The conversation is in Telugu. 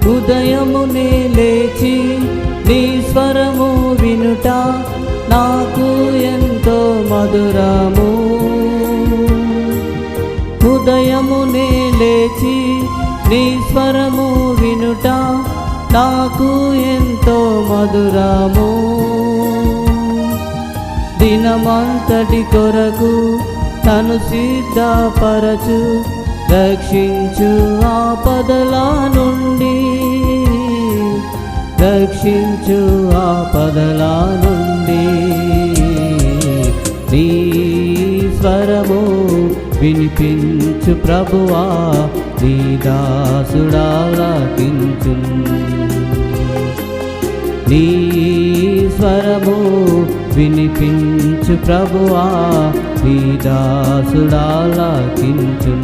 ఉదయమునే లేచి నీ స్వరము వినుట నాకు ఎంతో మధురము. ఉదయమునే లేచి నీ స్వరము వినుట నాకు ఎంతో మధురము. దినమంతటి కొరకు తను సిద్ధపరచు రక్షించు ఆపదల నుండి, రక్షించు ఆపదల నుండి. నీ స్వరము వినిపించు ప్రభువా, నీ దాసుడాలకించు. నీ స్వరము వినిపించు ప్రభువా, నీ దాసుడాలకించు.